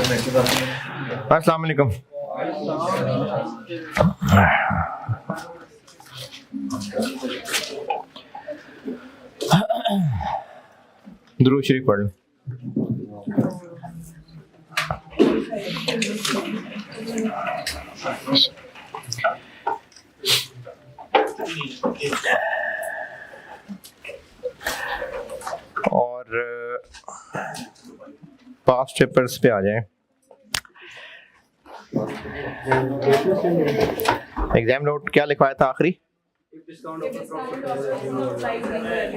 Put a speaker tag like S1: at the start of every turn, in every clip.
S1: अस्सलाम वालेकुम। दुरूद शरीफ पढ़ लो। और पास्ट पेपर्स पे आ जाएं। एग्जाम नोट क्या लिखवाया था आखिरी?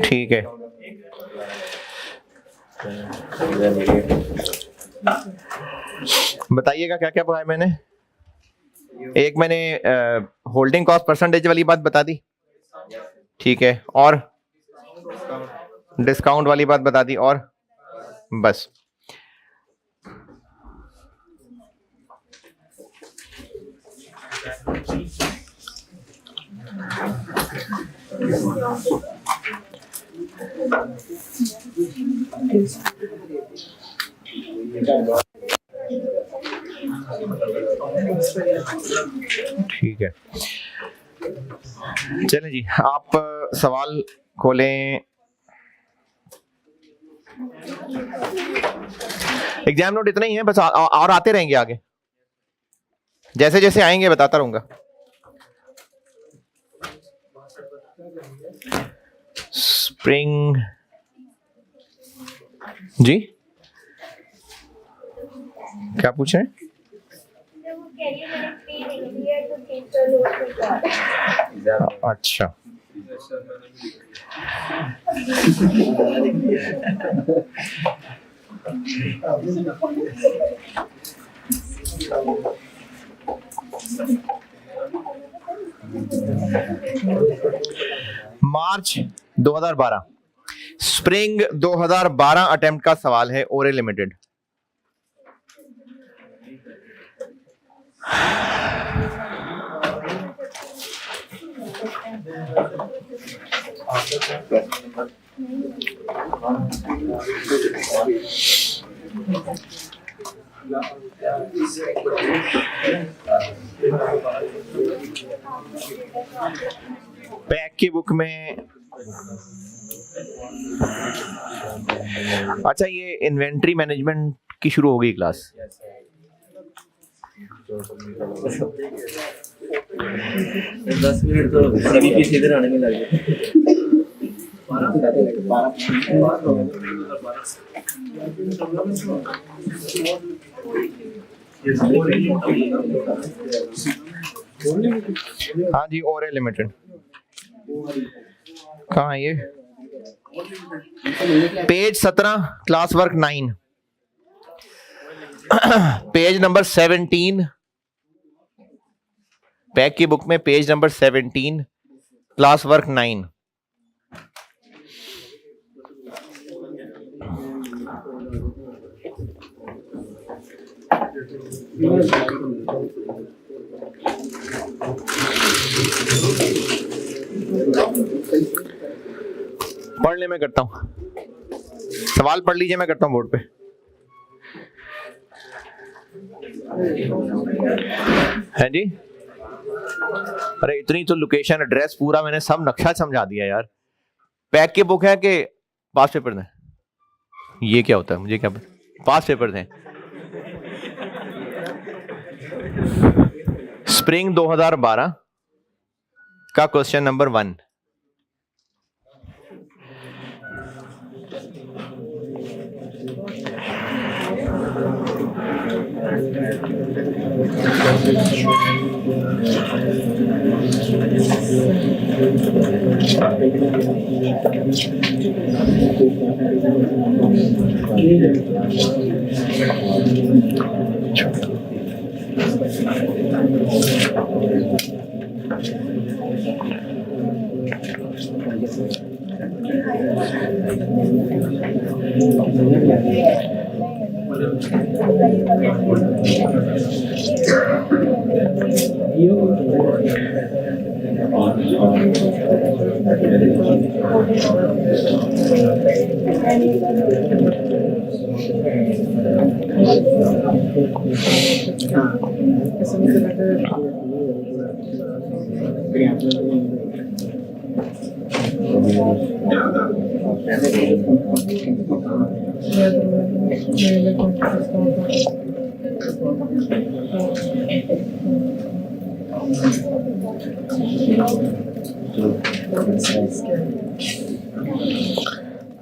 S1: ठीक है। बताइएगा क्या क्या पढ़ाया मैंने। एक मैंने होल्डिंग कॉस्ट परसेंटेज वाली बात बता दी, ठीक है, और डिस्काउंट वाली बात बता दी, और बस। ठीक है, चलें जी, आप सवाल खोलें। एग्जाम नोट इतना ही है बस, और आते रहेंगे आगे, जैसे जैसे आएंगे बताता रहूंगा। स्प्रिंग जी, क्या पूछ रहे हैं? अच्छा, मार्च 2012, स्प्रिंग 2012 अटेम्प्ट का सवाल है, ओरे लिमिटेड। पैक की बुक में, अच्छा, ये इन्वेंट्री मैनेजमेंट की शुरू हो गई क्लास।
S2: 10 मिनट तो सीवीपी सीधे आने में लग गए।
S1: हाँ जी, ओरे लिमिटेड कहाँ है ये? Page 17, class work 9, page number 17, pack की बुक में पेज नंबर 17, क्लास वर्क 9। पढ़ ले, मैं करता हूं। सवाल पढ़ लीजिए, मैं करता हूं बोर्ड पे। है जी? अरे इतनी तो लोकेशन, एड्रेस, पूरा मैंने सब नक्शा समझा दिया यार। पैक की बुक है कि पास पेपर दें? ये क्या होता है, मुझे क्या पता। पास पेपर दें। स्प्रिंग 2012 का क्वेश्चन नंबर 1।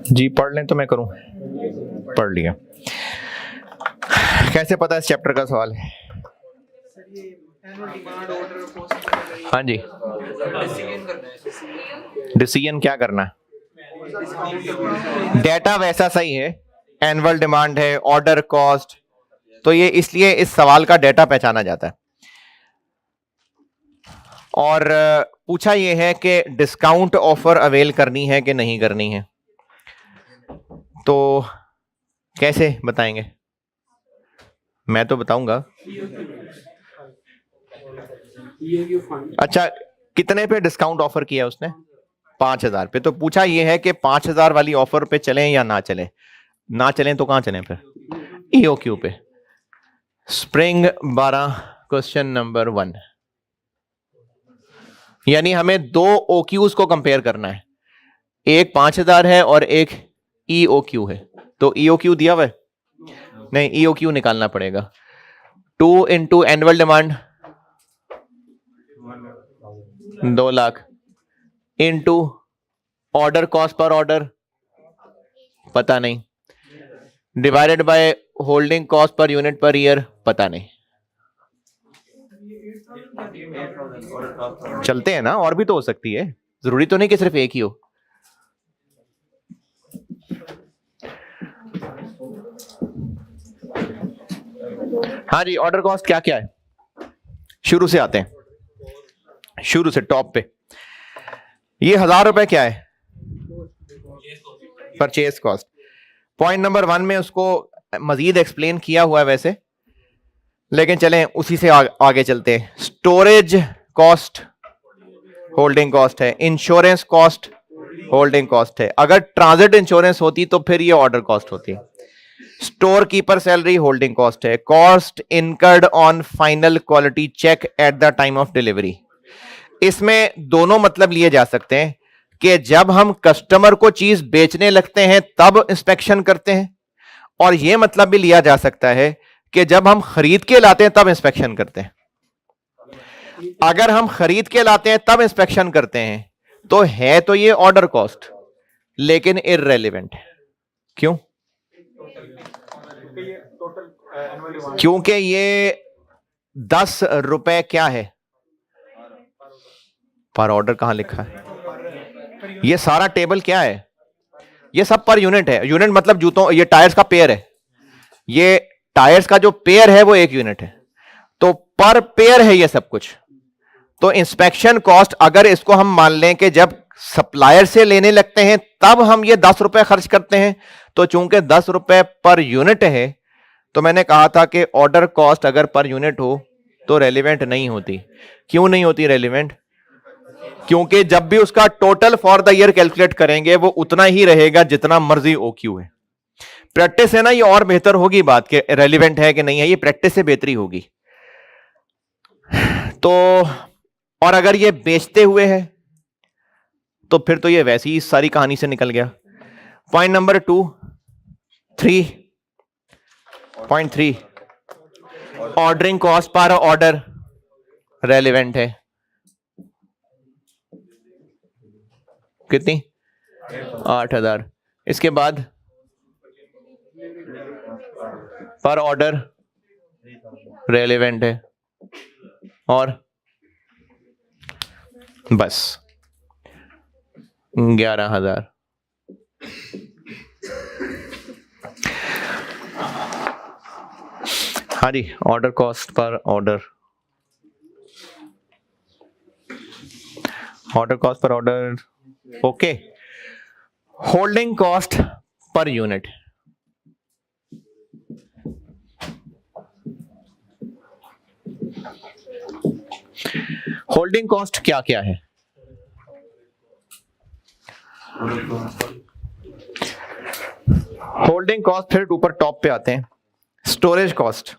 S1: जी पढ़ लें तो मैं करूं? पढ़ लिया। कैसे पता इस चैप्टर का सवाल है? हाँ जी, डिसीजन क्या करना है? डेटा वैसा सही है, एनुअल डिमांड है, ऑर्डर कॉस्ट, तो ये इसलिए इस सवाल का डेटा पहचाना जाता है। और पूछा ये है कि डिस्काउंट ऑफर अवेल करनी है कि नहीं करनी है, तो कैसे बताएंगे? मैं तो बताऊंगा। अच्छा, कितने पे डिस्काउंट ऑफर किया उसने? 5,000 पे। तो पूछा ये है कि 5,000 वाली ऑफर पे चलें या ना चलें। ना चलें तो कहां चलें फिर? EOQ पे। Spring 12 question number 1। यानी हमें दो OQs को कंपेयर करना है, एक 5,000 है और एक EOQ है। तो EOQ दिया हुआ है? नहीं, EOQ निकालना पड़ेगा। 2 into annual demand 2 lakh into order cost per order पता नहीं, divided by holding cost per unit per year पता नहीं। चलते हैं ना, और भी तो हो सकती है, जरूरी तो नहीं कि सिर्फ एक ही हो। हाँ जी, ऑर्डर कॉस्ट क्या क्या है? शुरू से आते हैं, शुरू से टॉप पे। ये 1,000 रुपए क्या है? Purchase cost. पॉइंट नंबर 1 में उसको मजीद एक्सप्लेन किया हुआ है वैसे, लेकिन चलें उसी से आगे चलते हैं। स्टोरेज कॉस्ट होल्डिंग कॉस्ट है, इंश्योरेंस कॉस्ट होल्डिंग कॉस्ट है। अगर ट्रांजिट इंश्योरेंस होती तो फिर ये ऑर्डर कॉस्ट होती। Store keeper salary holding cost है। Cost incurred on final quality check at the time of delivery. इसमें दोनों मतलब लिए जा सकते हैं कि जब हम कस्टमर को चीज बेचने लगते हैं तब इंस्पेक्शन करते हैं, और यह मतलब भी लिया जा सकता है कि जब हम खरीद के लाते हैं तब इंस्पेक्शन करते हैं। अगर हम खरीद के लाते हैं तब इंस्पेक्शन करते हैं तो है तो ये ऑर्डर कॉस्ट, लेकिन इररेलेवेंट है। क्यों? क्योंकि ये 10 रुपए क्या है पर ऑर्डर? कहां लिखा है? ये सारा टेबल क्या है? ये सब पर यूनिट है। यूनिट मतलब जूतों, ये टायर्स का पेयर है, ये टायर्स का जो पेयर है वो 1 यूनिट है, तो पर पेयर है ये सब कुछ। तो इंस्पेक्शन कॉस्ट अगर इसको हम मान लें कि जब सप्लायर से लेने लगते हैं तब हम ये 10 रुपए खर्च करते हैं, तो चूंकि 10 रुपए पर यूनिट है, तो मैंने कहा था कि ऑर्डर कॉस्ट अगर पर यूनिट हो तो रेलिवेंट नहीं होती। क्यों नहीं होती रेलिवेंट? क्योंकि जब भी उसका total for the year calculate करेंगे वो उतना ही रहेगा जितना मर्जी OQ है। प्रैक्टिस है ना, ये और बेहतर होगी बात कि रेलिवेंट है कि नहीं है, ये प्रैक्टिस से बेहतरी होगी। तो और अगर ये बेचते हुए है तो फिर तो ये वैसी ही सारी कहानी से निकल गया। Point number 3 ordering cost per order relevant है। कितनी? 8,000। इसके बाद पर ऑर्डर रेलिवेंट है, और बस 11,000। हाँ जी, order cost per order, order cost per order okay. Holding cost per unit, holding cost क्या क्या है? होल्डिंग कॉस्ट फिर ऊपर टॉप पे आते हैं। स्टोरेज कॉस्ट,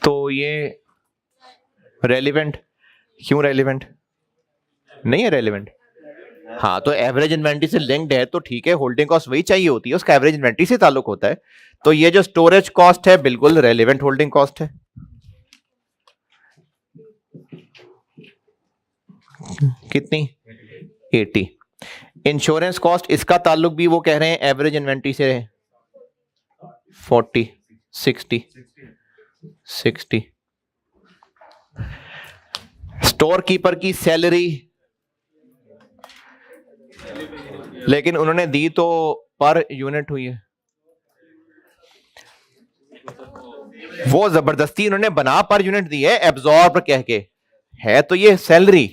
S1: तो ये रेलिवेंट, क्यों रेलिवेंट नहीं है? रेलिवेंट, हाँ, तो एवरेज इन्वेंट्री से लिंक्ड है तो ठीक है, होल्डिंग कॉस्ट वही चाहिए होती है, उसका एवरेज इन्वेंट्री से ताल्लुक होता है। तो ये जो स्टोरेज कॉस्ट है बिल्कुल रेलिवेंट होल्डिंग कॉस्ट है। कितनी? 80। इंश्योरेंस कॉस्ट, इसका ताल्लुक भी वो कह रहे हैं एवरेज इन्वेंट्री से है, 40, 60, 60। स्टोर कीपर की सैलरी, लेकिन उन्होंने दी तो पर यूनिट हुई है, वो जबरदस्ती उन्होंने बना पर यूनिट दी है एब्जॉर्ब कह के, है तो ये सैलरी,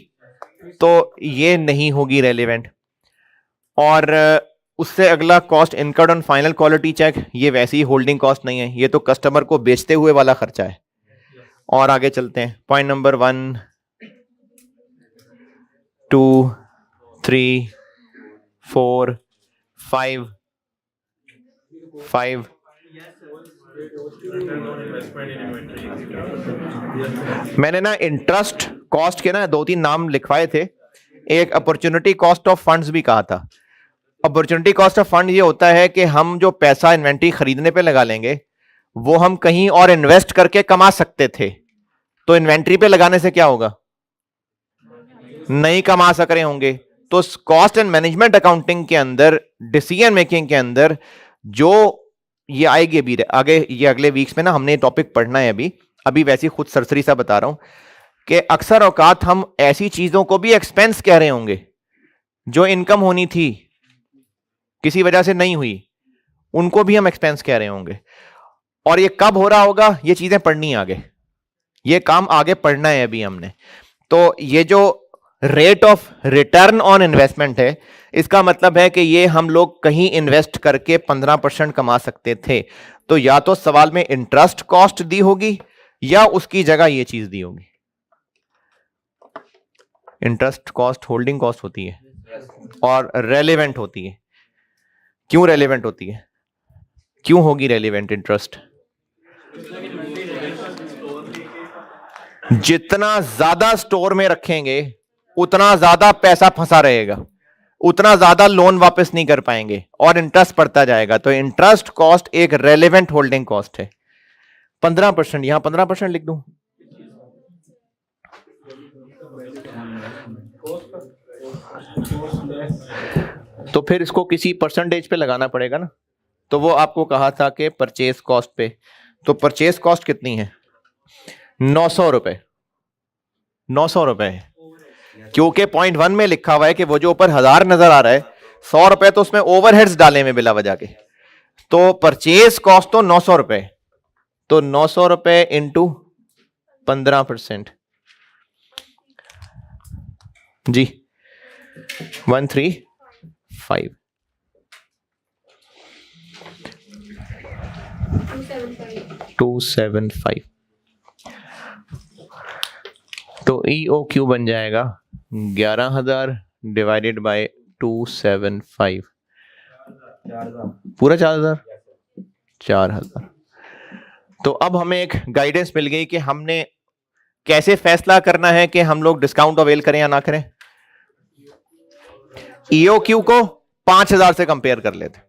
S1: तो ये नहीं होगी रेलिवेंट। और उससे अगला cost incurred on final quality check, ये वैसी ही होल्डिंग कॉस्ट नहीं है, ये तो कस्टमर को बेचते हुए वाला खर्चा है। और आगे चलते हैं, पॉइंट नंबर 1, 2, 3, 4, 5, 5। मैंने ना इंटरेस्ट कॉस्ट के ना 2-3 नाम लिखवाए थे, एक अपॉर्चुनिटी कॉस्ट ऑफ फंड्स भी कहा था। अपॉर्चुनिटी कॉस्ट ऑफ फंड ये होता है कि हम जो पैसा इन्वेंट्री खरीदने पे लगा लेंगे वो हम कहीं और इन्वेस्ट करके कमा सकते थे, तो इन्वेंट्री पे लगाने से क्या होगा? नहीं कमा सक रहे होंगे। तो कॉस्ट एंड मैनेजमेंट अकाउंटिंग के अंदर, डिसीजन मेकिंग के अंदर जो ये आएगी अभी आगे, ये अगले वीक्स में ना हमने टॉपिक पढ़ना है, अभी वैसे खुद सरसरी सा बता रहा हूं कि अक्सर औकात हम ऐसी चीजों को भी एक्सपेंस कह रहे होंगे जो इनकम होनी थी किसी वजह से नहीं हुई, उनको भी हम एक्सपेंस कह रहे होंगे। और ये कब हो रहा होगा, ये चीजें पढ़नी है आगे, ये काम आगे पढ़ना है अभी हमने। तो ये जो rate of return on investment है, इसका मतलब है कि ये हम लोग कहीं इन्वेस्ट करके 15% कमा सकते थे, तो या तो सवाल में इंटरेस्ट कॉस्ट दी होगी या उसकी जगह ये चीज दी होगी। इंटरेस्ट कॉस्ट होल्डिंग कॉस्ट होती है और रेलेवेंट होती है। क्यों रेलेवेंट होती है? क्यों होगी रेलेवेंट इंटरेस्ट? जितना ज्यादा स्टोर में रखेंगे उतना ज्यादा पैसा फंसा रहेगा, उतना ज्यादा लोन वापस नहीं कर पाएंगे और इंटरेस्ट बढ़ता जाएगा। तो इंटरेस्ट कॉस्ट एक रेलेवेंट होल्डिंग कॉस्ट है। 15%, यहां 15% लिख दूं, तो फिर इसको किसी परसेंटेज पे लगाना पड़ेगा ना। तो वो आपको कहा था कि परचेज कॉस्ट पे, तो परचेज कॉस्ट कितनी है? 900 रुपए, 900 रुपए है, क्योंकि पॉइंट 1 में लिखा हुआ है कि वो जो ऊपर 1000 नजर आ रहा है, 100 रुपए तो उसमें ओवरहेड्स डाले में बिला वजह के, तो परचेज कॉस्ट तो 900 रुपए, तो 900 रुपए इंटू 15% जी 135 275। तो EOQ बन जाएगा 11,000 डिवाइडेड बाय 275, पूरा 4,000। 4,000। तो अब हमें एक गाइडेंस मिल गई कि हमने कैसे फैसला करना है कि हम लोग डिस्काउंट अवेल करें या ना करें। EOQ को 5,000 से कंपेयर कर लेते।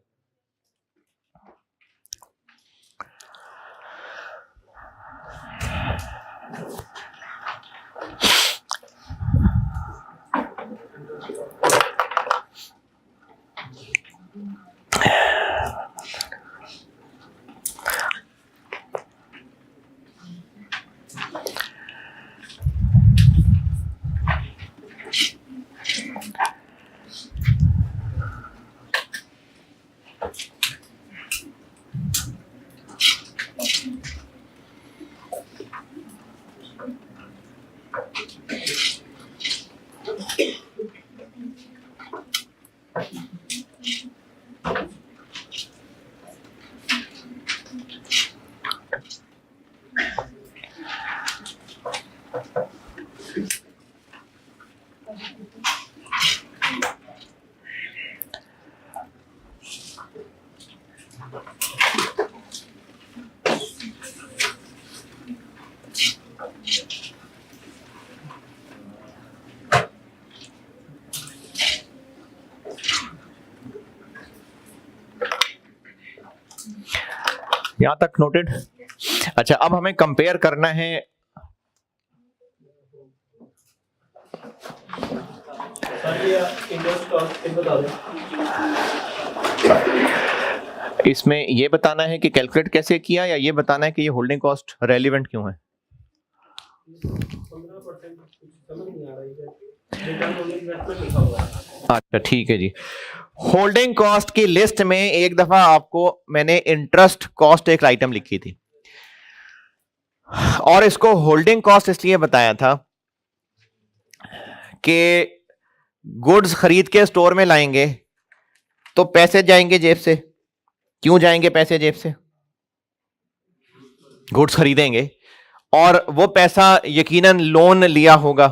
S1: यहां तक नोटेड। अच्छा, अब हमें कंपेयर करना है इसमें ये बताना है कि कैलकुलेट कैसे किया, या ये बताना है कि ये होल्डिंग कॉस्ट रेलिवेंट क्यों है। अच्छा ठीक है जी। होल्डिंग कॉस्ट की लिस्ट में एक दफा आपको मैंने इंटरेस्ट कॉस्ट एक आइटम लिखी थी, और इसको होल्डिंग कॉस्ट इसलिए बताया था कि गुड्स खरीद के स्टोर में लाएंगे तो पैसे जाएंगे जेब से। क्यों जाएंगे पैसे जेब से? गुड्स खरीदेंगे और वो पैसा यकीनन लोन लिया होगा।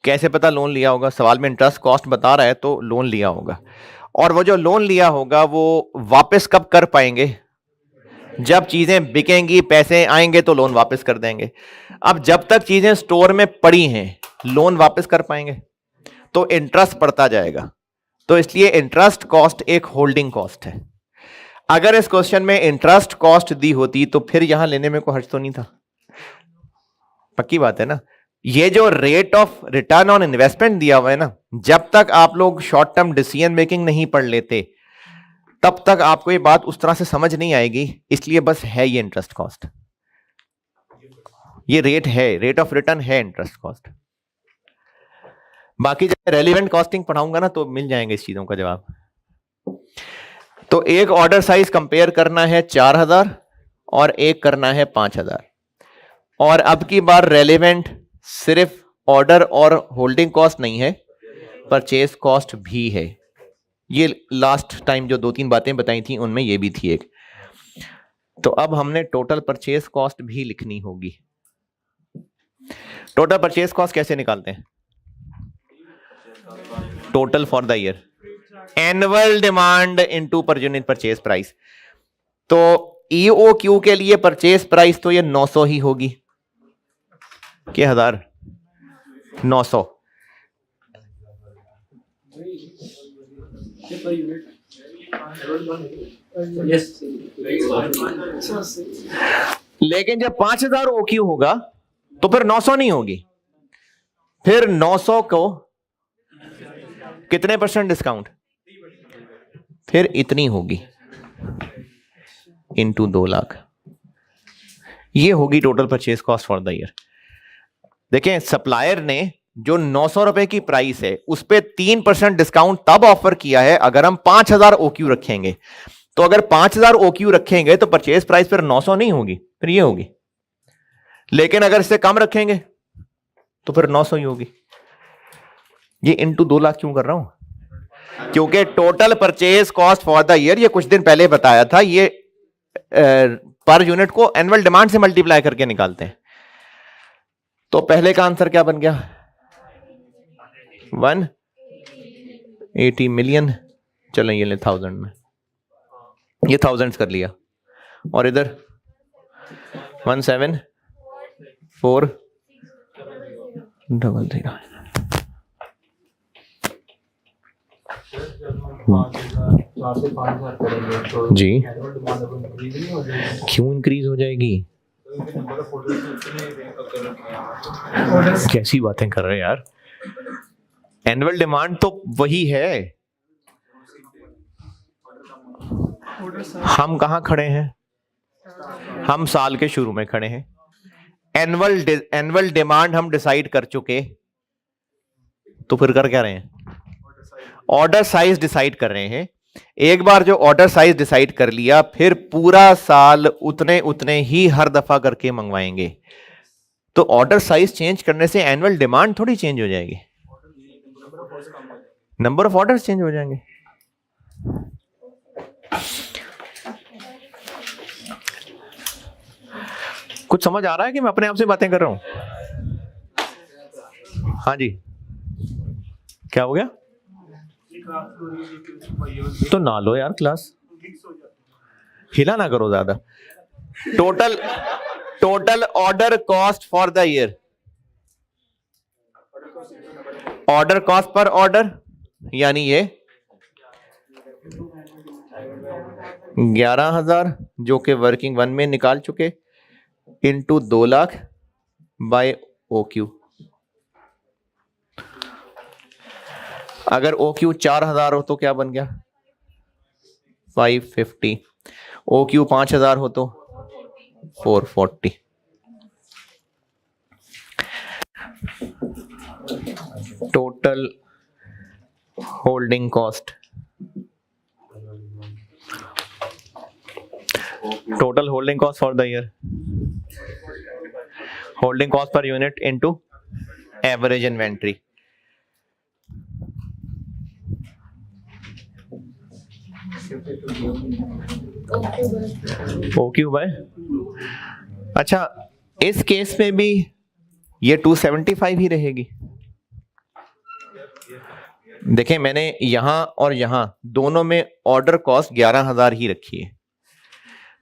S1: कैसे पता लोन लिया होगा? सवाल में इंटरेस्ट कॉस्ट बता रहा है तो लोन लिया होगा। और वो जो लोन लिया होगा वो वापस कब कर पाएंगे? जब चीजें बिकेंगी, पैसे आएंगे तो लोन वापस कर देंगे। अब जब तक चीजें स्टोर में पड़ी हैं लोन वापस कर पाएंगे? तो इंटरेस्ट पड़ता जाएगा। तो इसलिए इंटरेस्ट कॉस्ट एक होल्डिंग कॉस्ट है। अगर इस क्वेश्चन में इंटरेस्ट कॉस्ट दी होती तो फिर यहां लेने में कोई हर्ज तो नहीं था। पक्की बात है ना। ये जो rate of return on investment दिया हुआ है ना, जब तक आप लोग शॉर्ट टर्म डिसीजन मेकिंग नहीं पढ़ लेते तब तक आपको ये बात उस तरह से समझ नहीं आएगी। इसलिए बस है ये इंटरेस्ट कॉस्ट, ये रेट है, रेट ऑफ रिटर्न है इंटरेस्ट कॉस्ट। बाकी जब रेलिवेंट कॉस्टिंग पढ़ाऊंगा ना तो मिल जाएंगे इस चीजों का जवाब। तो एक ऑर्डर साइज कंपेयर करना है 4000 और एक करना है 5000। और अब की बार रेलिवेंट सिर्फ ऑर्डर और होल्डिंग कॉस्ट नहीं है, परचेज कॉस्ट भी है। ये लास्ट टाइम जो 2-3 बातें बताई थी उनमें ये भी थी एक। तो अब हमने टोटल परचेज कॉस्ट भी लिखनी होगी। टोटल परचेज कॉस्ट कैसे निकालते हैं? Total for the year, annual demand into per unit purchase price. तो EOQ के लिए परचेज प्राइस तो ये 900 ही होगी के 1000 900। लेकिन जब 5000 OQ होगा तो फिर 900 नहीं होगी। फिर 900 को कितने % डिस्काउंट? फिर इतनी होगी इनटू 2 लाख। ये होगी total purchase cost for the year. देखें, सप्लायर ने जो 900 रुपए की प्राइस है उस पे 3% डिस्काउंट तब ऑफर किया है अगर हम 5000 OQ रखेंगे। तो अगर 5000 OQ रखेंगे तो परचेज प्राइस फिर 900 नहीं होगी, फिर ये होगी। लेकिन अगर इससे कम रखेंगे तो फिर 900 ही होगी। ये इनटू 2 लाख क्यों कर रहा हूं? क्योंकि total purchase cost for the year, ये कुछ दिन पहले बताया था, ये पर यूनिट को एनुअल डिमांड से मल्टीप्लाई करके निकालते हैं। तो पहले का आंसर क्या बन गया? 180 मिलियन। चलें ये ले 1000 में, ये थाउजेंड्स कर लिया। और इधर 174,000 जी। क्यों इंक्रीज हो जाएगी? कैसी बातें कर रहे हैं यार। एनुअल डिमांड तो वही है। हम कहां खड़े हैं? हम साल के शुरू में खड़े हैं। एनुअल डिमांड हम डिसाइड कर चुके, तो फिर कर क्या रहे हैं? ऑर्डर साइज डिसाइड कर रहे हैं। एक बार जो ऑर्डर साइज डिसाइड कर लिया फिर पूरा साल उतने उतने ही हर दफा करके मंगवाएंगे। तो ऑर्डर साइज चेंज करने से एनुअल डिमांड थोड़ी चेंज हो जाएगी, नंबर ऑफ ऑर्डर्स चेंज हो जाएंगे। कुछ समझ आ रहा है कि मैं अपने आप से बातें कर रहा हूं? हाँ जी, क्या हो गया? तो ना लो यार क्लास, हिला ना करो ज्यादा। Total order cost for the year, order cost per order, यानी ये 11,000 जो कि वर्किंग वन में निकाल चुके, इंटू 2 लाख बाय OQ। अगर OQ 4,000 हो तो क्या बन गया? 550। OQ 5,000 हो तो 440। Total holding cost, total holding cost for the year, holding cost per unit into average inventory। OQ by, अच्छा इस केस में भी ये 275 ही रहेगी। देखें मैंने यहां और यहां दोनों में ऑर्डर कॉस्ट 11,000 ही रखी है,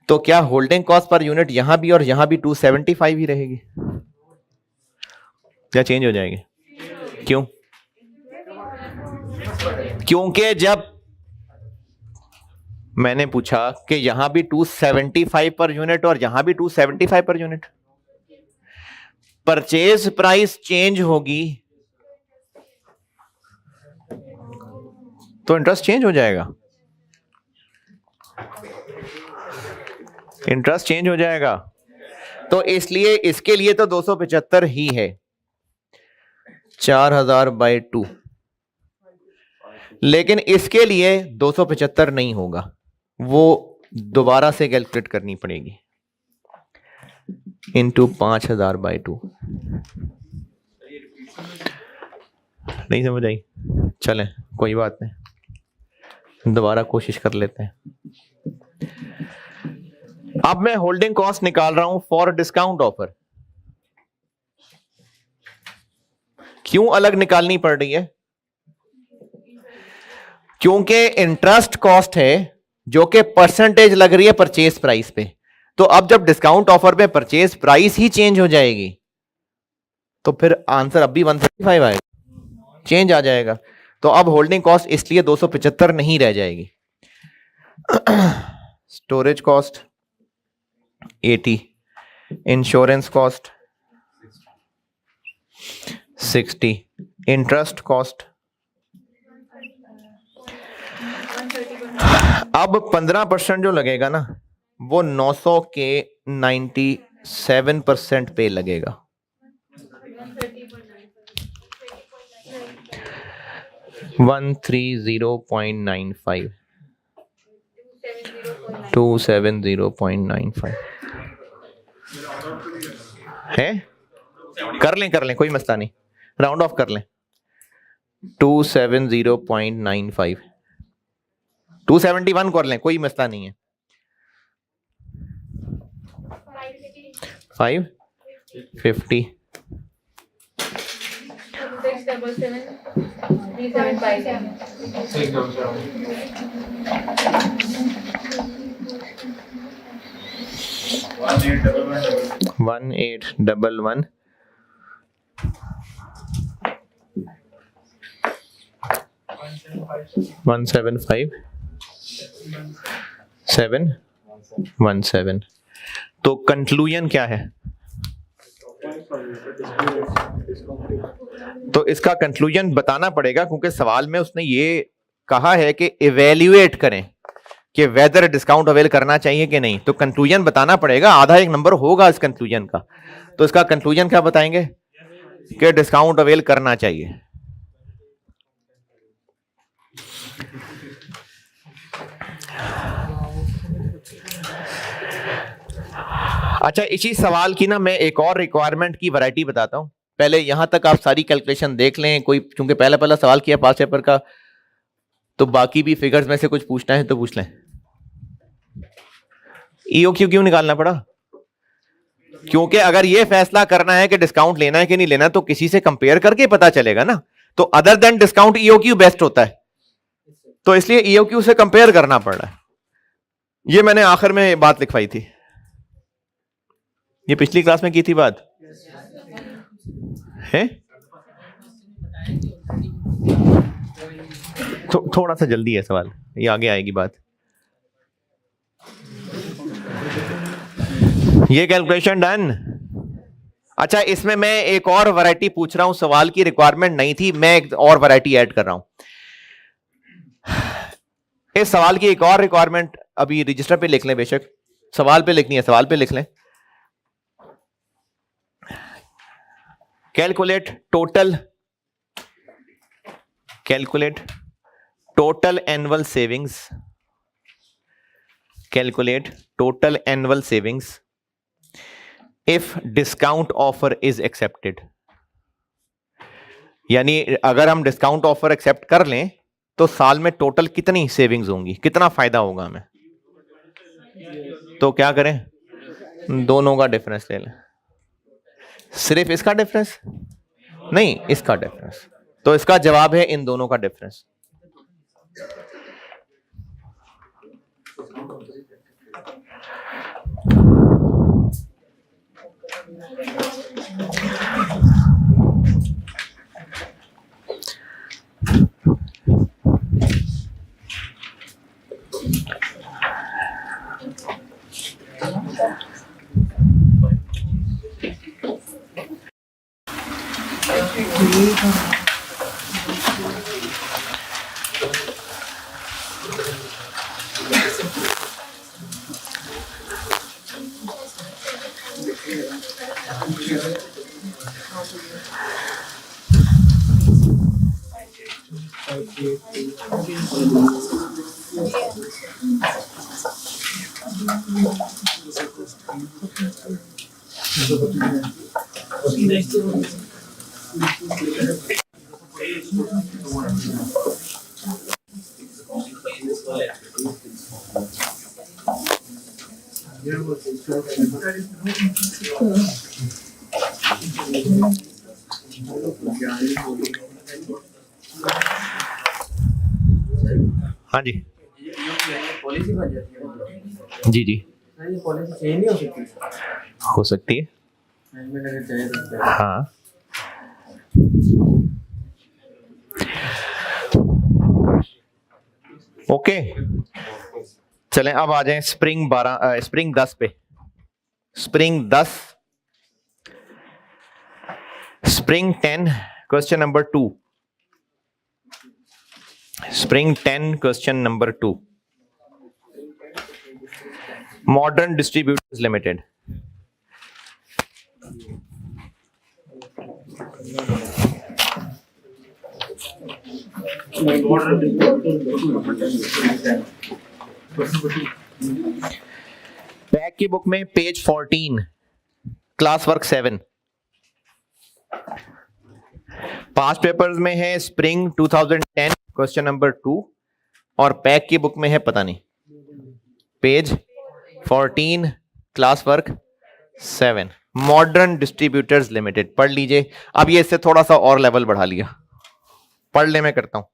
S1: तो क्या होल्डिंग कॉस्ट पर यूनिट यहां भी और यहां भी 275 ही रहेगी या चेंज हो जाएगी? क्यों? क्योंकि जब मैंने पूछा कि यहां भी 275 पर यूनिट और यहां भी 275 per unit, purchase price change होगी तो इंटरेस्ट चेंज हो जाएगा, इंटरेस्ट चेंज हो जाएगा। तो इसलिए इसके लिए तो 275 ही है, 4,000 बाय 2। लेकिन इसके लिए 275 नहीं होगा, वो दोबारा से कैलकुलेट करनी पड़ेगी, इंटू 5,000 बाय 2। नहीं समझ आई? चलें कोई बात नहीं, दोबारा कोशिश कर लेते हैं। अब मैं होल्डिंग कॉस्ट निकाल रहा हूं फॉर डिस्काउंट ऑफर। क्यों अलग निकालनी पड़ रही है? क्योंकि इंटरेस्ट कॉस्ट है जो कि परसेंटेज लग रही है परचेज प्राइस पे। तो अब जब डिस्काउंट ऑफर पे परचेज प्राइस ही चेंज हो जाएगी तो फिर आंसर अब भी 135 आएगा, चेंज आ जाएगा। तो अब होल्डिंग कॉस्ट इसलिए 275 नहीं रह जाएगी। Storage cost 80, insurance cost 60, interest cost अब 15% जो लगेगा ना वो 900 के 97% पे लगेगा। $130.95 $270.95 है। कर लें कोई मसला नहीं, राउंड ऑफ कर लें। 270.95 271 कर लें, कोई मसला नहीं है। 550 1811 175 717। तो कंक्लूजन क्या है? तो इसका कंक्लूजन बताना पड़ेगा क्योंकि सवाल में उसने ये कहा है कि इवेल्युएट करें कि वेदर डिस्काउंट अवेल करना चाहिए कि नहीं। तो कंक्लूजन बताना पड़ेगा, आधा एक नंबर होगा इस कंक्लूजन का। तो इसका कंक्लूजन क्या बताएंगे कि डिस्काउंट अवेल करना चाहिए। अच्छा, इसी सवाल की ना मैं एक और रिक्वायरमेंट की वैरायटी बताता हूं। पहले यहां तक आप सारी कैलकुलेशन देख लें। कोई चूंकि पहला सवाल किया पास पेपर का, तो बाकी भी फिगर्स में से कुछ पूछना है तो पूछ लें। EOQ क्यों निकालना पड़ा? क्योंकि अगर ये फैसला करना है कि डिस्काउंट लेना है कि नहीं लेना तो किसी से कंपेयर करके पता चलेगा ना। तो other than discount EOQ best होता है, तो इसलिए EOQ से कंपेयर करना पड़ रहा है। ये मैंने आखिर में बात लिखवाई थी, ये पिछली क्लास में की थी बात है। थोड़ा सा जल्दी है सवाल, ये आगे आएगी बात। ये कैलकुलेशन डन। अच्छा, इसमें मैं एक और वैरायटी पूछ रहा हूं, सवाल की रिक्वायरमेंट नहीं थी, मैं एक और वैरायटी ऐड कर रहा हूं। इस सवाल की एक और रिक्वायरमेंट अभी रजिस्टर पे लिख लें, बेशक सवाल पे लिखनी है, सवाल पे लिख लें। Calculate total annual savings, calculate total annual savings if discount offer is accepted. यानी अगर हम डिस्काउंट ऑफर एक्सेप्ट कर लें तो साल में टोटल कितनी सेविंग्स होंगी, कितना फायदा होगा हमें। तो क्या करें, दोनों का डिफरेंस ले लें। सिर्फ इसका डिफरेंस नहीं, इसका डिफरेंस। तो इसका जवाब है इन दोनों का डिफरेंस। हाँ जी
S2: पॉलिसी बन जाती है।
S1: जी जी
S2: सर ये पॉलिसी चेंज नहीं हो सकती?
S1: हो सकती है।
S2: मैनेजमेंट अगर चाहे तो
S1: हाँ ओके, चलें अब आ जाएं स्प्रिंग 10 पे। Spring 10, spring 10 question number 2। Spring 10 question number 2, modern distributors limited. Back की बुक में पेज 14, क्लास वर्क 7। पांच पेपर्स में है स्प्रिंग 2010 क्वेश्चन नंबर 2 और पैक की बुक में है पता नहीं, page 14 class work 7, modern distributors limited. पढ़ लीजिए। अब ये इससे थोड़ा सा और लेवल बढ़ा लिया, पढ़ ले, मैं करता हूं।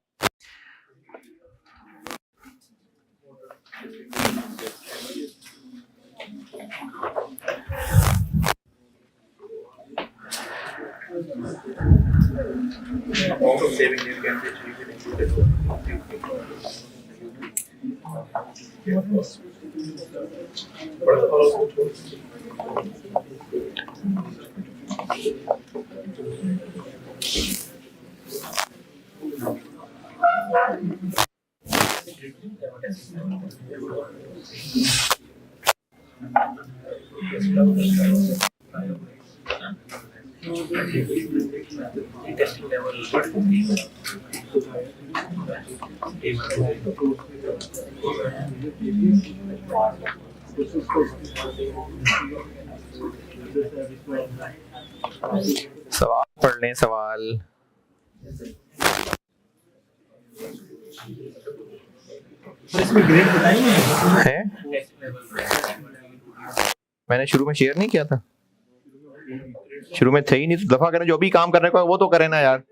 S1: सवाल पढ़ लें, सवाल।
S2: इसमें ग्रेड बताइए
S1: है मैंने शुरू में शेयर नहीं किया था, शुरू में थे ही नहीं, तो दफा करें, जो भी काम करने को है वो तो करें ना यार।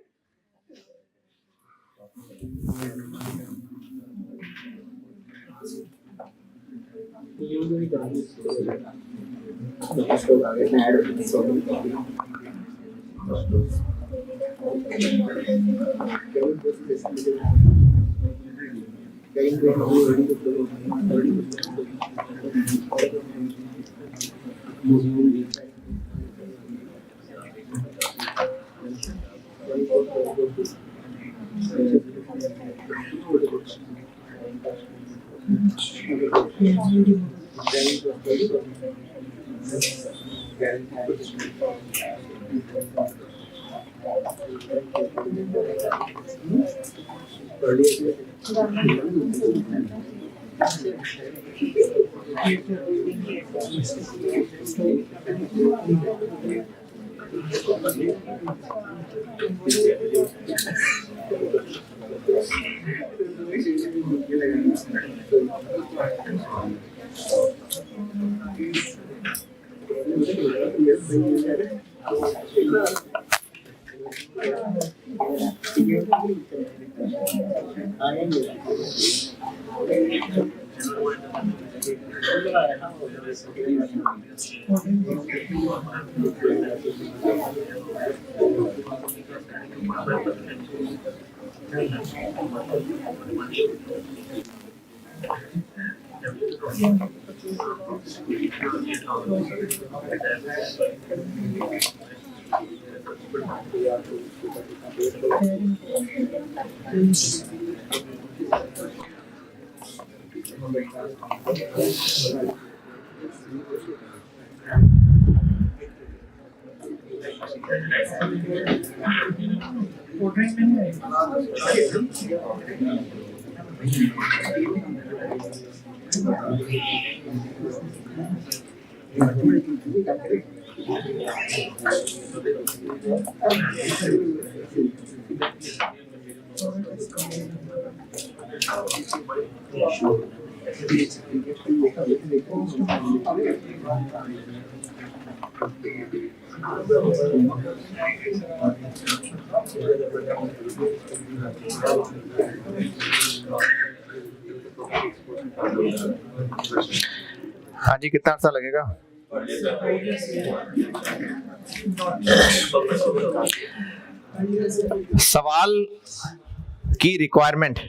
S1: हाँ जी, कितना अर्सा लगेगा? सवाल की रिक्वायरमेंट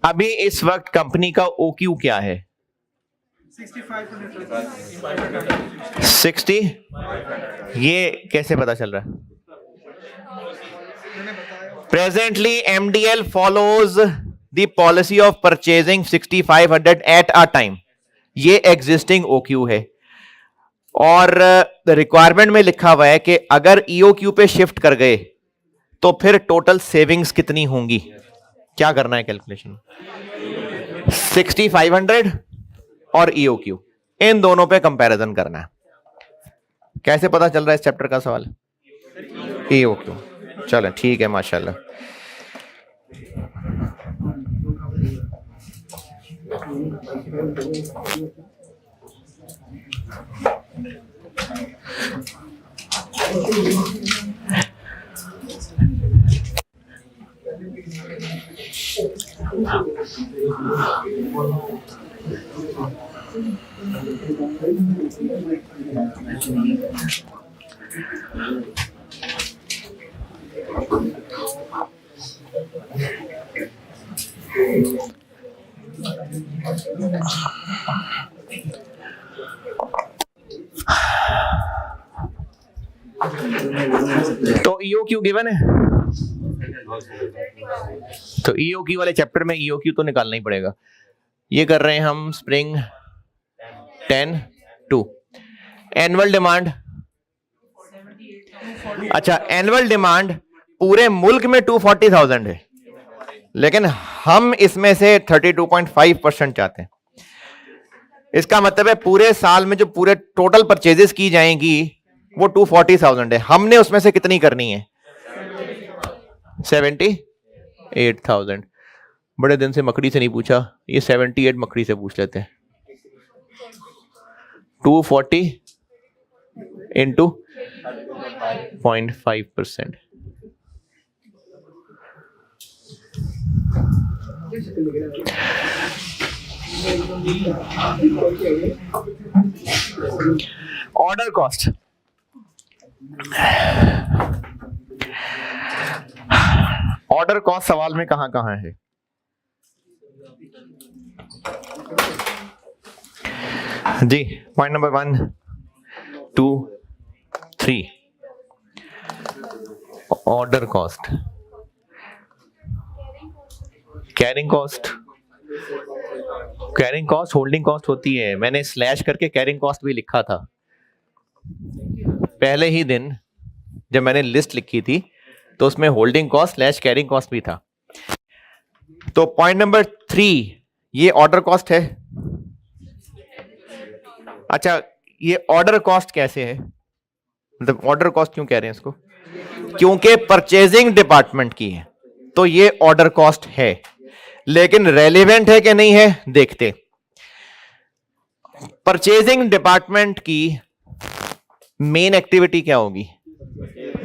S1: अभी इस वक्त कंपनी का OQ क्या है? 60। ये कैसे पता चल रहा है? Presently MDL follows the policy of purchasing 6500 at a time. ये एग्जिस्टिंग OQ है और रिक्वायरमेंट में लिखा हुआ है कि अगर EOQ पे शिफ्ट कर गए तो फिर टोटल सेविंग्स कितनी होंगी? क्या करना है कैलकुलेशन? 6500 और EOQ, इन दोनों पे कंपैरिजन करना है। कैसे पता चल रहा है इस चैप्टर का सवाल? EOQ। चलो ठीक है, माशाल्लाह। तो EOQ गिवन है, तो EOQ वाले चैप्टर में EOQ तो निकालना ही पड़ेगा। ये कर रहे हैं हम स्प्रिंग 10-2। एनुअल डिमांड, अच्छा एनुअल डिमांड पूरे मुल्क में 240,000 है, लेकिन हम इसमें से 32.5% चाहते हैं। इसका मतलब है पूरे साल में जो पूरे टोटल परचेजेस की जाएंगी वो 240,000 है। हमने उसमें से कितनी करनी है? 78,000। बड़े दिन से मकड़ी से नहीं पूछा, ये 78 मकड़ी से पूछ लेते हैं। 240 into 0.5%। Order cost, order cost सवाल में कहां कहां है? जी, point number 1, 2, 3 order cost, carrying cost. Carrying cost holding cost होती है, मैंने स्लैश करके कैरिंग कॉस्ट भी लिखा था पहले ही दिन जब मैंने लिस्ट लिखी थी, तो उसमें holding cost slash carrying cost भी था। तो पॉइंट नंबर 3, ये ऑर्डर कॉस्ट है। अच्छा, ये ऑर्डर कॉस्ट कैसे है? मतलब ऑर्डर कॉस्ट क्यों कह रहे हैं इसको? क्योंकि परचेजिंग डिपार्टमेंट की है, तो ये ऑर्डर कॉस्ट है। लेकिन रेलेवेंट है कि नहीं है, देखते। परचेजिंग डिपार्टमेंट की मेन एक्टिविटी क्या होगी?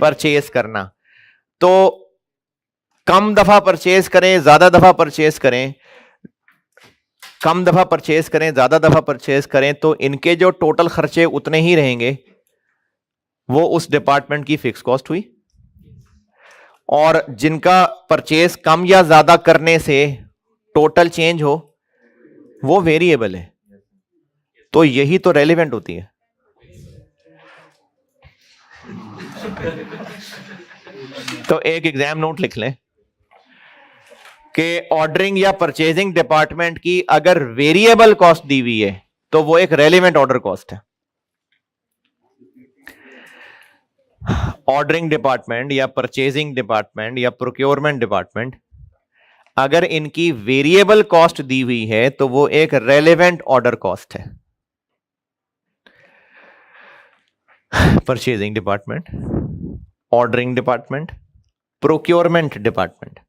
S1: परचेज करना। तो कम दफा परचेज करें, ज्यादा दफा परचेज करें, कम दफा परचेज करें, ज्यादा दफा परचेज करें, तो इनके जो टोटल खर्चे उतने ही रहेंगे। वो उस डिपार्टमेंट की फिक्स कॉस्ट हुई। और जिनका परचेज कम या ज्यादा करने से टोटल चेंज हो, वो वेरिएबल है। तो यही तो रेलेवेंट होती है। तो एक एग्जाम नोट लिख लें कि ऑर्डरिंग या परचेजिंग डिपार्टमेंट की अगर वेरिएबल कॉस्ट दी हुई है तो वो एक रेलेवेंट ऑर्डर कॉस्ट है। ऑर्डरिंग डिपार्टमेंट या परचेजिंग डिपार्टमेंट या प्रोक्योरमेंट डिपार्टमेंट, अगर इनकी वेरिएबल कॉस्ट दी हुई है तो वो एक रेलेवेंट ऑर्डर कॉस्ट है। Purchasing department, ordering department, procurement department.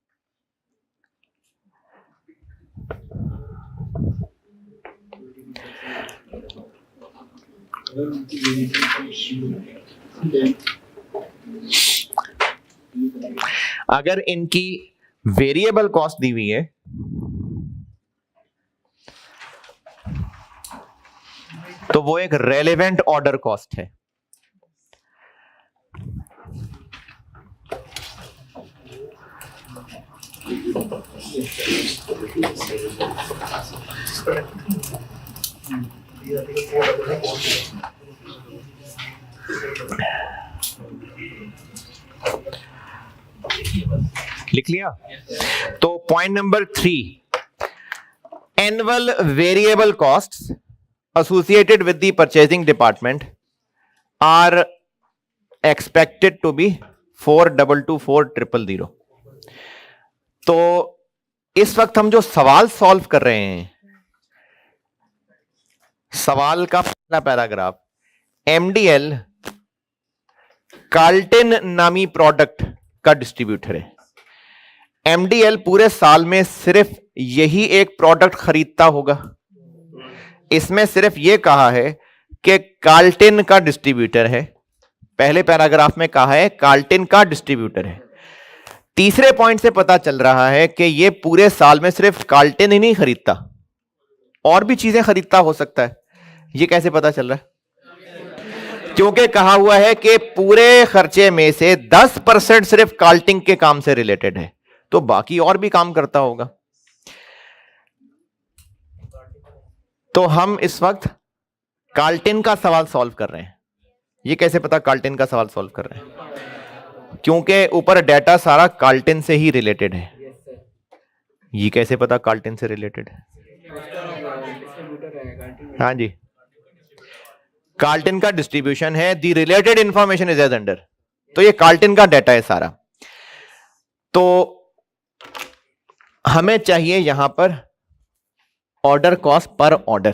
S1: अगर इनकी वेरिएबल कॉस्ट दी हुई है तो वो एक रेलेवेंट ऑर्डर कॉस्ट है। लिख लिया? तो point number 3, annual variable costs associated with the purchasing department are expected to be 4224000। तो इस वक्त हम जो सवाल सॉल्व कर रहे हैं, सवाल का पहला पैराग्राफ एमडीएल कार्ल्टन नामी प्रोडक्ट का डिस्ट्रीब्यूटर है। एमडीएल पूरे साल में सिर्फ यही एक प्रोडक्ट खरीदता होगा। इसमें सिर्फ यह कहा है कि कार्ल्टन का डिस्ट्रीब्यूटर है। पहले पैराग्राफ में कहा है कार्ल्टन का डिस्ट्रीब्यूटर है। तीसरे पॉइंट से पता चल रहा है कि यह पूरे साल में सिर्फ कार्ल्टन ही नहीं खरीदता, और भी चीजें खरीदता हो सकता है। यह कैसे पता चल रहा है? क्योंकि कहा हुआ है कि पूरे खर्चे में से 10% सिर्फ कार्ल्टन के काम से रिलेटेड है, तो बाकी और भी काम करता होगा। तो हम इस वक्त कार्ल्टन का सवाल सॉल्व कर रहे हैं। ये कैसे पता कार्ल्टन का सवाल सॉल्व कर रहे हैं? क्योंकि ऊपर डाटा सारा कार्ल्टन से ही रिलेटेड है। ये कैसे पता कार्ल्टन से रिलेटेड है? हाँ जी, कार्ल्टन का डिस्ट्रीब्यूशन है। The related information is as under. तो ये कार्ल्टन का डाटा है सारा। तो हमें चाहिए यहां पर ऑर्डर कॉस्ट पर ऑर्डर।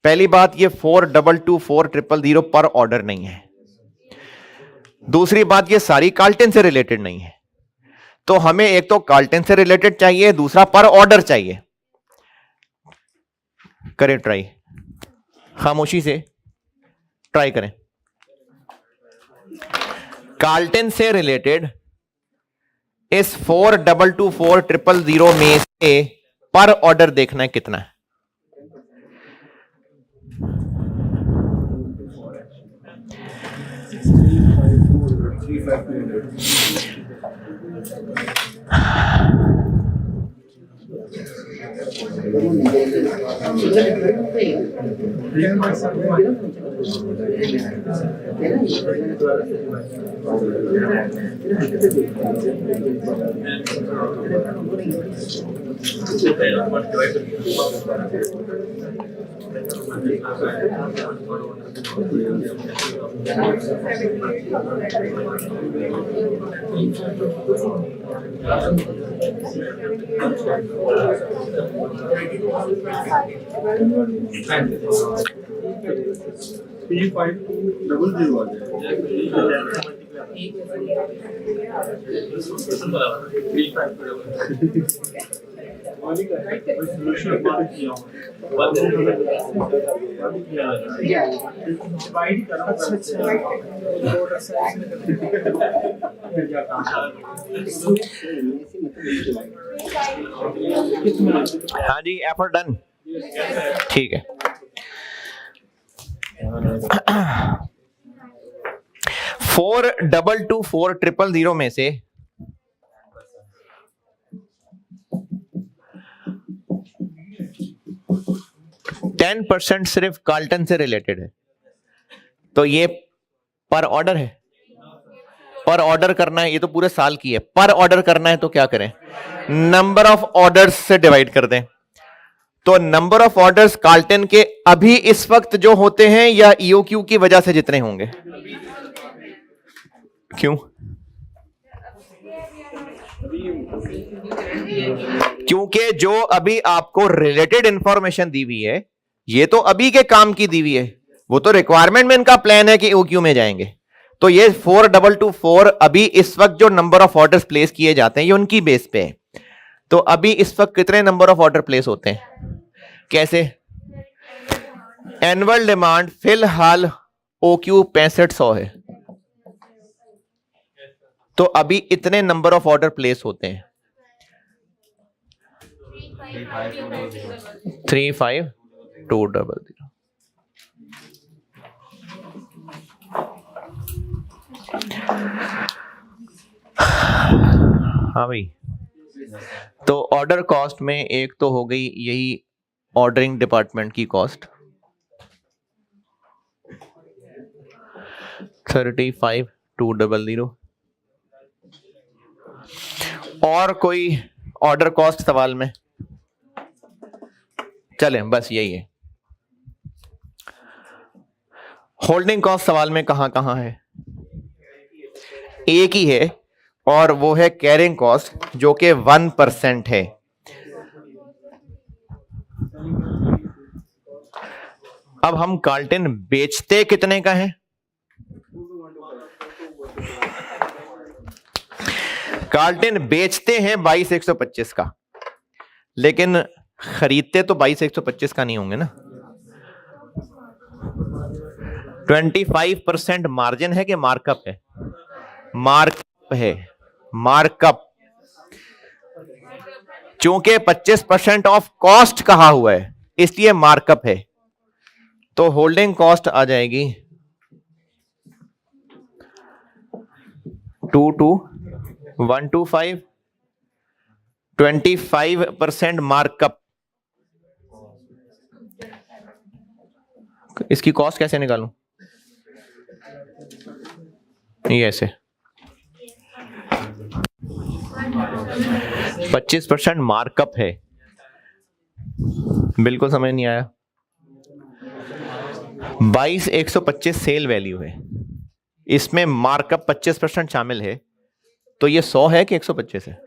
S1: पहली बात, ये 4224000 पर ऑर्डर नहीं है। दूसरी बात, ये सारी कार्ल्टन से रिलेटेड नहीं है। तो हमें एक तो कार्ल्टन से रिलेटेड चाहिए, दूसरा पर ऑर्डर चाहिए। करें ट्राई खामोशी से। ट्राई करें। कार्ल्टन से रिलेटेड इस 422400 में से पर ऑर्डर देखना है कितना है। हाँ जी, एफर्ट डन, ठीक है। 422400 में से 10% सिर्फ कार्ल्टन से रिलेटेड है, तो ये पर ऑर्डर है। पर ऑर्डर करना है, ये तो पूरे साल की है। पर ऑर्डर करना है तो क्या करें, नंबर ऑफ ऑर्डर्स से डिवाइड कर दें। तो नंबर ऑफ ऑर्डर्स कार्ल्टन के अभी इस वक्त जो होते हैं या ईओक्यू की वजह से जितने होंगे, क्यों? क्योंकि जो अभी आपको रिलेटेड इंफॉर्मेशन दी हुई है, ये तो अभी के काम की दी हुई है, वो तो रिक्वायरमेंट में इनका प्लान है कि ईओक्यू में जाएंगे। तो ये 4224 अभी इस वक्त जो नंबर ऑफ ऑर्डर्स प्लेस किए जाते हैं ये उनकी बेस पे है। तो अभी इस वक्त कितने नंबर ऑफ ऑर्डर प्लेस होते हैं, कैसे? एनुअल डिमांड फिलहाल ओक्यू 6500 है, तो अभी इतने नंबर ऑफ ऑर्डर प्लेस होते हैं। 35200। हाँ भाई, तो ऑर्डर कॉस्ट में एक तो हो गई यही ऑर्डरिंग डिपार्टमेंट की कॉस्ट 35200। और कोई ऑर्डर कॉस्ट सवाल में? चलें, बस यही है। होल्डिंग कॉस्ट सवाल में कहां कहां है? एक ही है, और वो है कैरिंग कॉस्ट, जो कि 1% है। अब हम कार्ल्टन बेचते कितने का है? कार्ल्टन बेचते हैं 22,125 का, लेकिन खरीदते तो 22,125 का नहीं होंगे ना। 25% मार्जिन है कि मार्कअप है? मार्कअप है, मार्कअप। चूंकि 25% ऑफ कॉस्ट कहा हुआ है इसलिए मार्कअप है। तो होल्डिंग कॉस्ट आ जाएगी 22,125, 25% मार्कअप। इसकी कॉस्ट कैसे निकालूं? ये ऐसे 25% मार्कअप है। बिल्कुल समझ नहीं आया। 22,125 सेल वैल्यू है, इसमें मार्कअप 25% शामिल है, तो ये 100 है कि 125 है?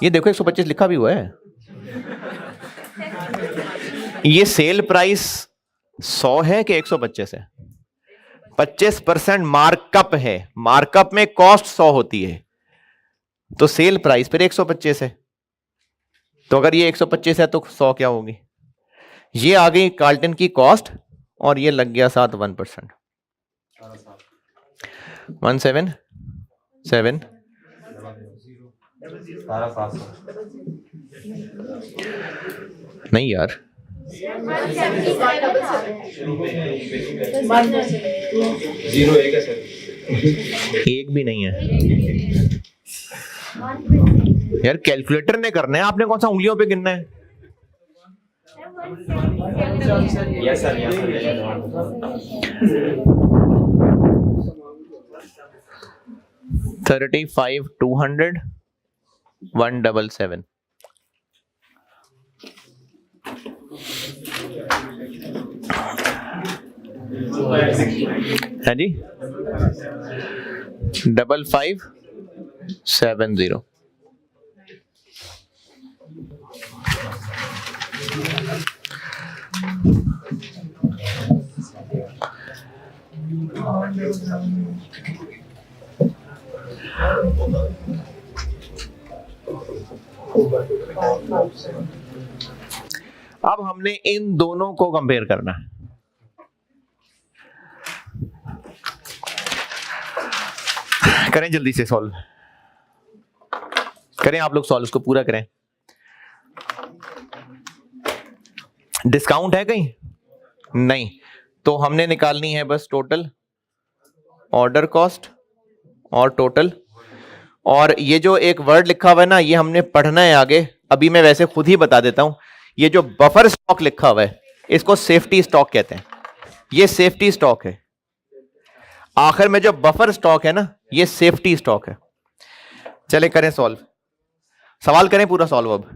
S1: ये देखो 125 लिखा भी हुआ है। ये सेल प्राइस 100 है कि 125 है? 25% मार्कअप है। मार्कअप में कॉस्ट 100 होती है, तो सेल प्राइस फिर 125 है। तो अगर ये 125 है तो 100 क्या होगी? ये आ गई कार्ल्टन की कॉस्ट और ये लग गया साथ 1%। 177 नहीं यार, एक भी नहीं है यार। कैलकुलेटर ने करना है, आपने कौन सा उंगलियों पे गिनना है?
S2: Yes sir
S1: 35 200 177। है जी 5570। अब हमने इन दोनों को कंपेयर करना है। करें जल्दी से सॉल्व करें, आप लोग सॉल्व उसको पूरा करें। डिस्काउंट है कहीं? नहीं, तो हमने निकालनी है बस टोटल ऑर्डर कॉस्ट और टोटल। और ये जो एक वर्ड लिखा हुआ है ना, ये हमने पढ़ना है आगे। अभी मैं वैसे खुद ही बता देता हूं, ये जो बफर स्टॉक लिखा हुआ है इसको सेफ्टी स्टॉक कहते हैं। ये सेफ्टी स्टॉक है। आखिर में जो बफर स्टॉक है ना, ये सेफ्टी स्टॉक है। चले करें सॉल्व, सवाल करें पूरा सॉल्व अब।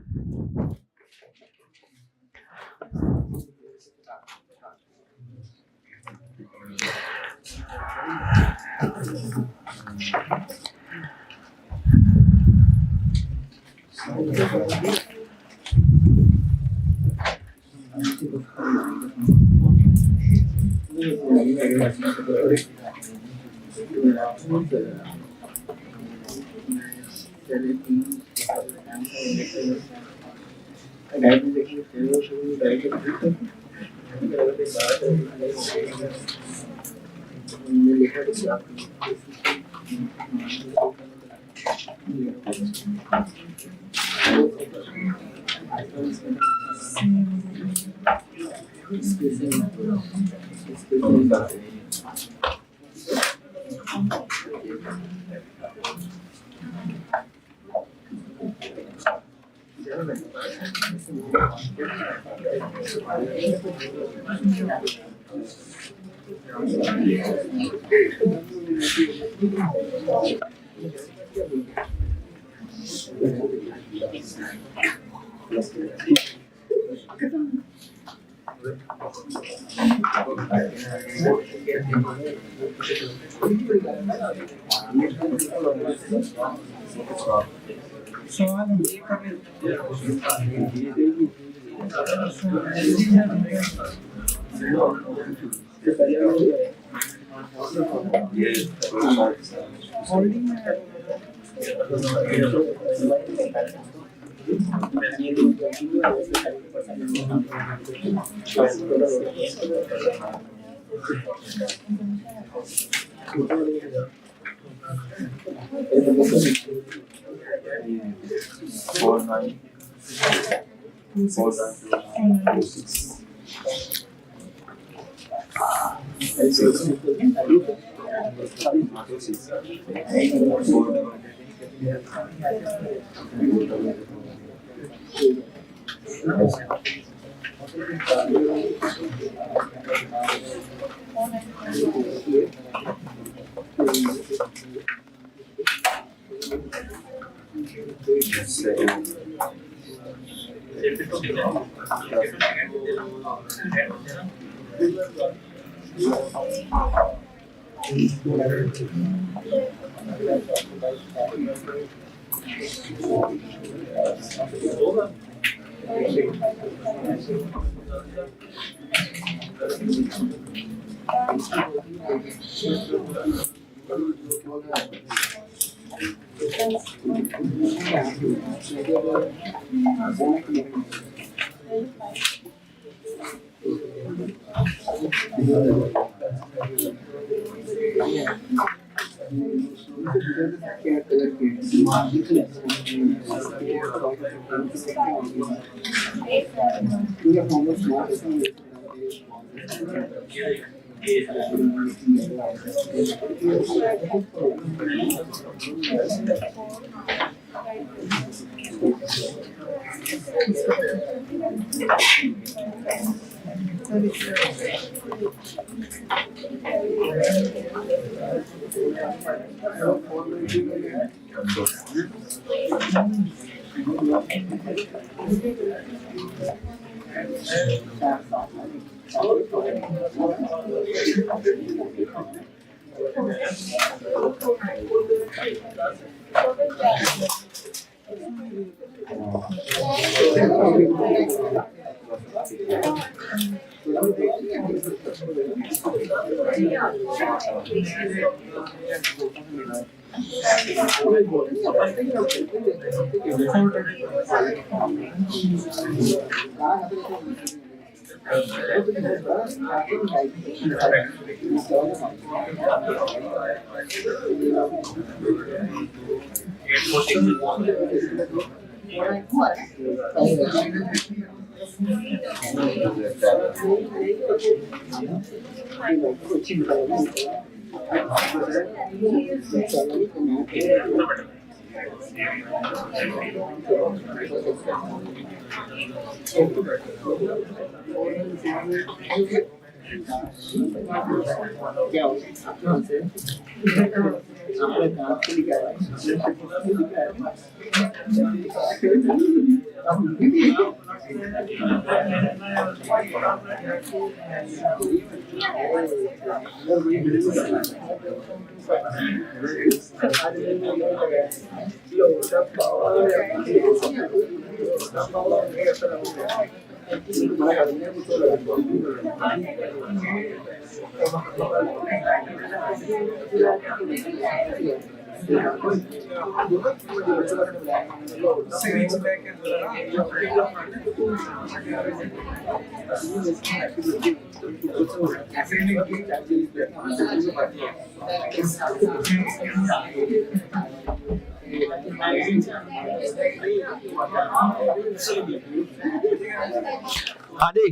S1: हाँ जी,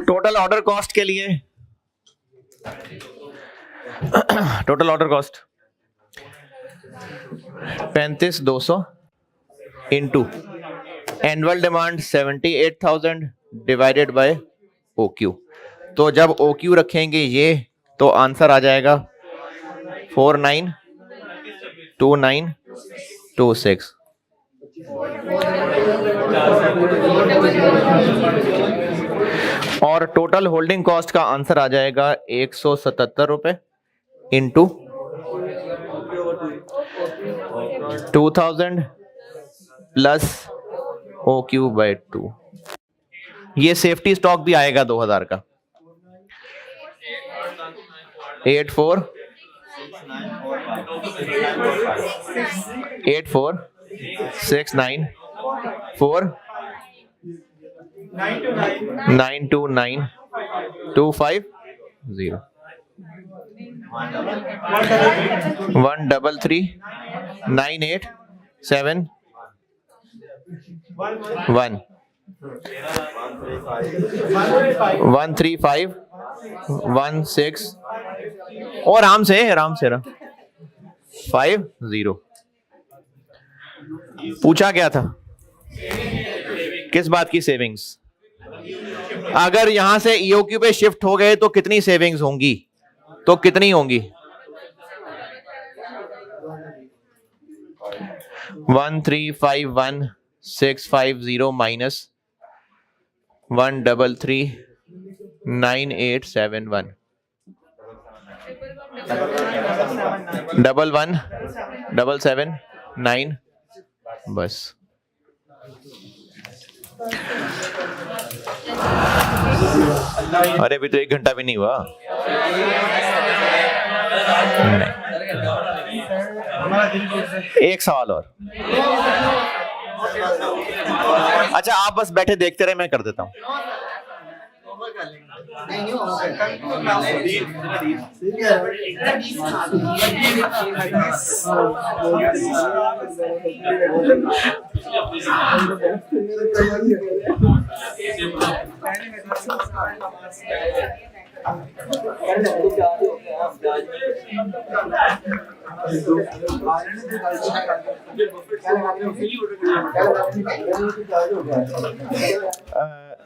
S1: टोटल ऑर्डर कॉस्ट के लिए total order cost 35,200 into annual demand 78,000 divided by OQ। तो जब OQ रखेंगे ये तो आंसर आ जाएगा 492926। और टोटल होल्डिंग कॉस्ट का आंसर आ जाएगा 177 रुपए इंटू 2000 प्लस OQ बाय 2। ये सेफ्टी स्टॉक भी आएगा 2000 का। 84 694 929 250 133 987 1 135 16 और आराम से 50। पूछा क्या था, किस बात की सेविंग्स? अगर यहां से EOQ पे शिफ्ट हो गए तो कितनी सेविंग्स होंगी? तो कितनी होंगी? 1351650 माइनस 1339871 11779 बस। अरे अभी तो 1 घंटा भी नहीं हुआ। नहीं। एक सवाल और, अच्छा आप बस बैठे देखते रहे, मैं कर देता हूँ।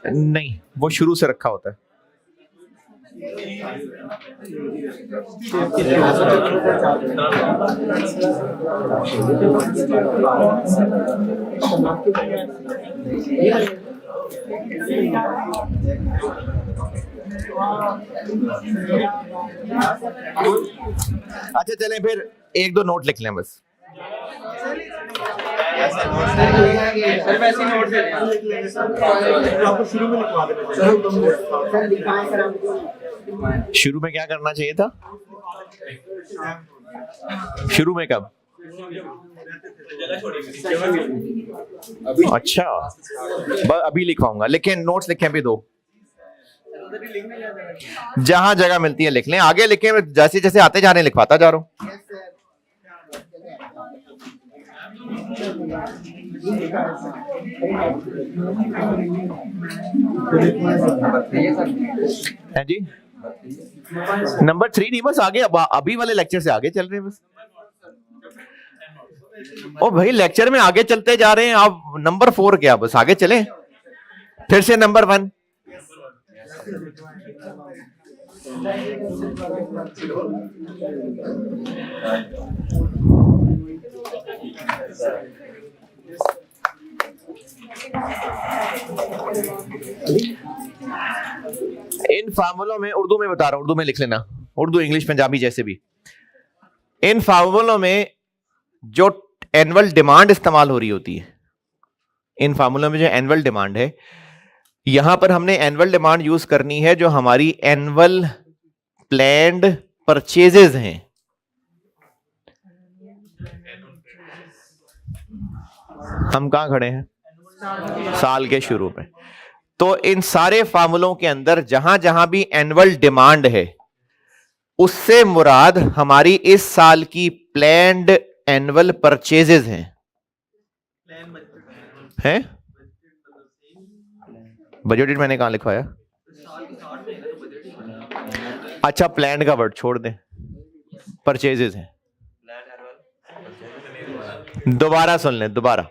S1: नहीं, वो शुरू से रखा होता है। अच्छा चलें फिर एक दो नोट लिख लें बस।
S2: सर वैसे नोट दे आपको शुरू में लिखवा देना।
S1: शुरू में क्या करना चाहिए था? शुरू में कब? अच्छा अभी लिखवाऊंगा, लेकिन नोट्स लिखें भी दो, जहां जगह मिलती है लिख लें, आगे लिखें, जैसे जैसे आते जा रहे हैं लिखवाता जा रहा हूं। है जी, नंबर 3 नहीं, बस आगे अभी वाले लेक्चर से आगे चल रहे हैं बस। ओ भाई लेक्चर में आगे चलते जा रहे हैं, आप नंबर 4 क्या, बस आगे चलें फिर से नंबर 1। इन फार्मूलों में, उर्दू में बता रहा हूं, उर्दू में लिख लेना, उर्दू इंग्लिश पंजाबी जैसे भी। इन फार्मूलों में जो एनुअल डिमांड इस्तेमाल हो रही होती है, इन फार्मूलों में जो एनुअल डिमांड है, यहां पर हमने एनुअल डिमांड यूज करनी है जो हमारी एनुअल प्लैन्ड परचेजेस हैं। हम कहां खड़े हैं? साल के शुरू में। तो इन सारे फार्मूलों के अंदर जहां जहां भी एनुअल डिमांड है, उससे मुराद हमारी इस साल की प्लैन्ड एनुअल परचेजेस हैं। बजटेड मैंने कहां लिखवाया? अच्छा प्लैन्ड का वर्ड छोड़ दें, परचेजेस हैं। दोबारा सुन लें, दोबारा।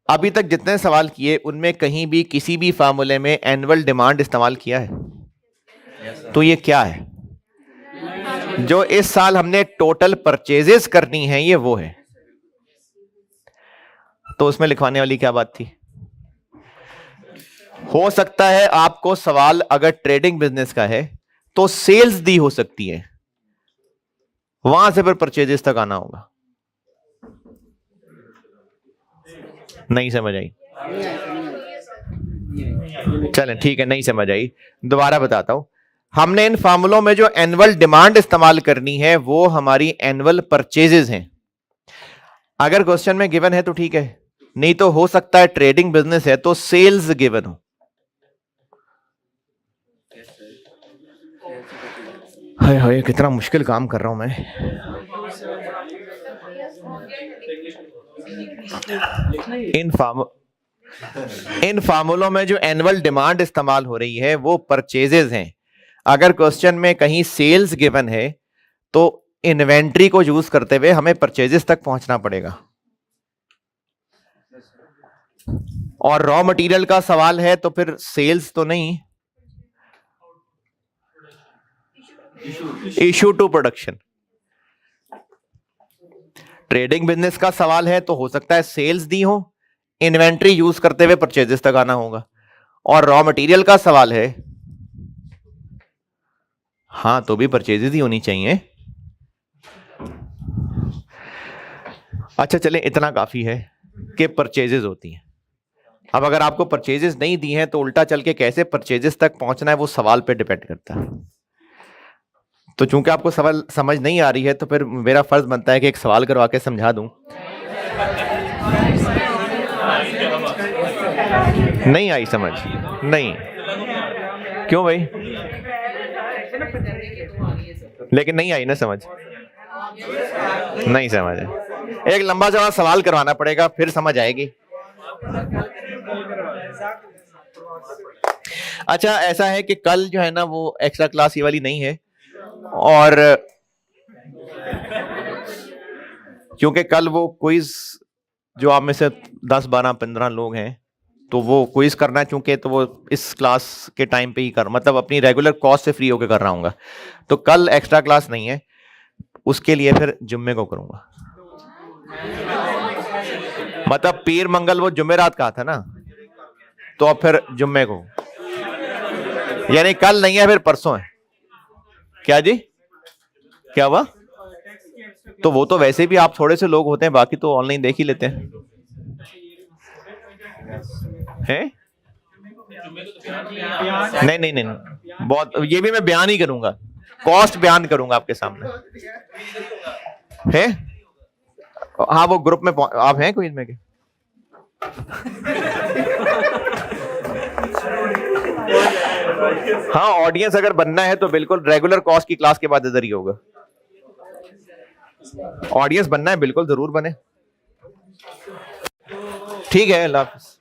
S1: अभी तक जितने सवाल किए उनमें कहीं भी किसी भी फार्मूले में एनुअल डिमांड इस्तेमाल किया है? तो ये क्या है? जो इस साल हमने टोटल परचेजेस करनी है, ये वो है। तो उसमें लिखवाने वाली क्या बात थी? हो सकता है आपको सवाल अगर ट्रेडिंग बिजनेस का है तो सेल्स दी हो सकती है, वहां से फिर परचेजेस तक आना होगा। नहीं समझ आई? चलें ठीक है, नहीं समझ आई, दोबारा बताता हूं। हमने इन फार्मूलों में जो एनुअल डिमांड इस्तेमाल करनी है वो हमारी एनुअल परचेजेस हैं। अगर क्वेश्चन में गिवन है तो ठीक है, नहीं तो हो सकता है ट्रेडिंग बिजनेस है तो सेल्स गिवन हो। हाय हाय कितना मुश्किल काम कर रहा हूं मैं। इन फार्मूलों में जो एनुअल डिमांड इस्तेमाल हो रही है वो परचेजेस हैं। अगर क्वेश्चन में कहीं सेल्स गिवन है तो इन्वेंट्री को यूज करते हुए हमें परचेजेस तक पहुंचना पड़ेगा। और रॉ मटेरियल का सवाल है तो फिर सेल्स तो नहीं, issue to production. Trading business का सवाल है तो हो सकता है सेल्स दी हो, इन्वेंट्री यूज करते हुए परचेजेस तक आना होगा। और रॉ मटेरियल का सवाल है, हां तो भी परचेजेस ही होनी चाहिए। अच्छा चलें, इतना काफी है कि परचेजेस होती हैं। अब अगर आपको परचेजेस नहीं दी हैं तो उल्टा चल के कैसे परचेजेस तक पहुंचना है वो सवाल पे डिपेंड करता है। तो चूंकि आपको सवाल समझ नहीं आ रही है तो फिर मेरा फर्ज बनता है कि एक सवाल करवा के समझा दूं। नहीं आई समझ? नहीं, क्यों भाई? लेकिन नहीं आई ना समझ? नहीं समझ है। एक लंबा चौड़ा सवाल करवाना पड़ेगा, फिर समझ आएगी। अच्छा, ऐसा है कि कल जो है ना वो एक्स्ट्रा क्लास ये वाली नहीं है, और क्योंकि कल वो क्विज जो आप में से 10, 12, 15 लोग हैं, तो वो क्विज करना है, चूंकि तो वो इस क्लास के टाइम पे ही कर, मतलब अपनी रेगुलर कॉस्ट से फ्री होकर कर रहा हूँ, तो कल एक्स्ट्रा क्लास नहीं है, उसके लिए फिर जुम्मे को करूंगा। मतलब पीर मंगल वो जुमेरात कहा था ना, तो अब फिर जुम्मे को, यानी कल नहीं है फिर परसों है। क्या जी? क्या हुआ? तो वो तो वैसे भी आप थोड़े से लोग होते हैं, बाकी तो ऑनलाइन देख ही लेते हैं। हैं? नहीं नहीं नहीं, बहुत, ये भी मैं बयान ही करूंगा, कॉस्ट बयान करूंगा आपके सामने। है? हाँ, वो ग्रुप में आप हैं कोई इनमें के? हाँ, ऑडियंस अगर बनना है तो बिल्कुल रेगुलर कॉस्ट की क्लास के बाद इधर ही होगा। ऑडियंस बनना है, बिल्कुल जरूर बने। ठीक है, अल्लाह हाफिज़।